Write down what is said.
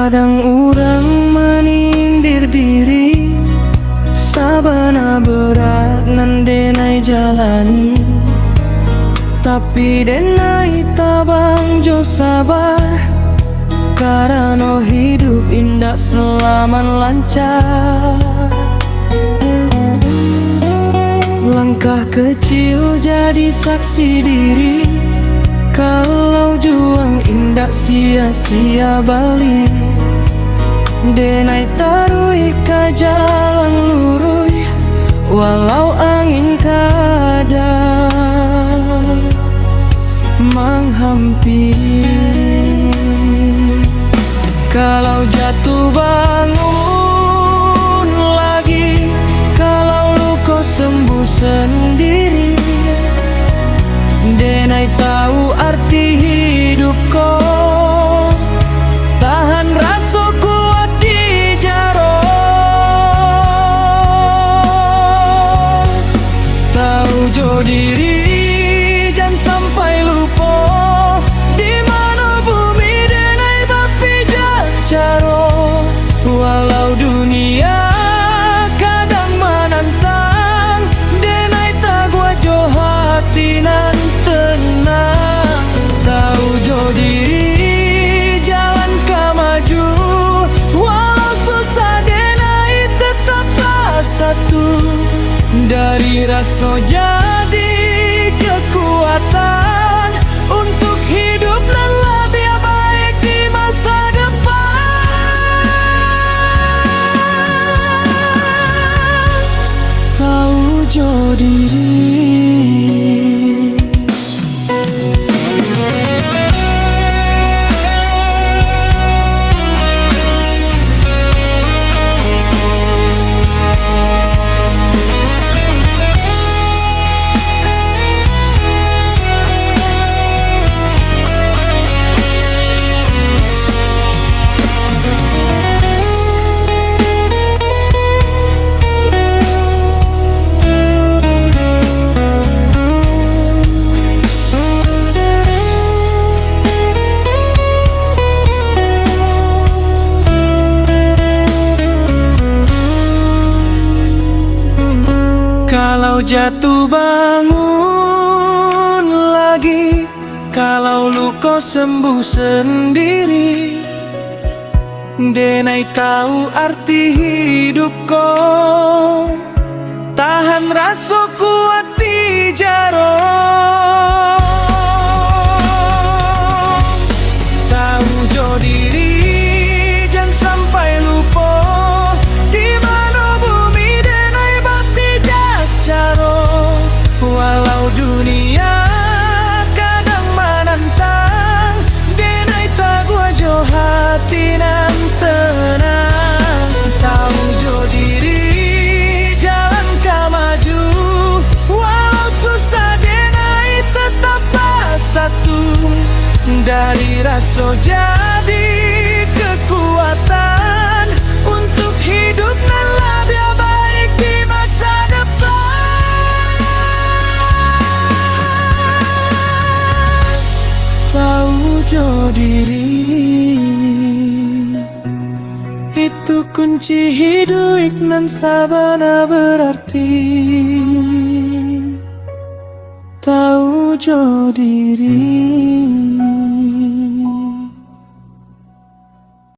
Kadang urang menindir diri, sabana berat nan denai jalani. Tapi denai tabang jo sabar, karena hidup indah selaman lancar. Langkah kecil jadi saksi diri, kalau juang indah sia-sia balik. Denai tarui ka jalan lurus, walau angin kadang menghampiri. Kalau jatuh bangun lagi, kalau luka sembuh sendiri. Denai tahu arti hidup ko, tahan rasa kuat di jaro. Tahu jo diri, jangan sampai lupa di mana bumi denai bapi jaro. Walau dunia kadang menantang, denai tak gua jo hati nan tenang. Tahu jo diri, jalan ka maju, walau susah denai tetaplah satu. Dari rasa jadi kekuatan untuk hidup dan lebih baik di masa depan. Tahu jo diri. Kalau jatuh bangun lagi, kalau luka sembuh sendiri. Denai tahu arti hidup ko, tahan rasa kuat di jaro. Tahu jo diri, jangan sampai lupa di mana bumi denai bapi jaro. Walau dunia kadang menantang, denai tak gua jo hati nan tenang. Tahu jo diri, jalan ka maju, walau susah denai tetaplah satu. Dari rasa jadi kekuatan untuk hidup dan lebih baik di masa depan. Tahu jo diri, itu kunci hidup nan sabana berarti. Tahu jo diri.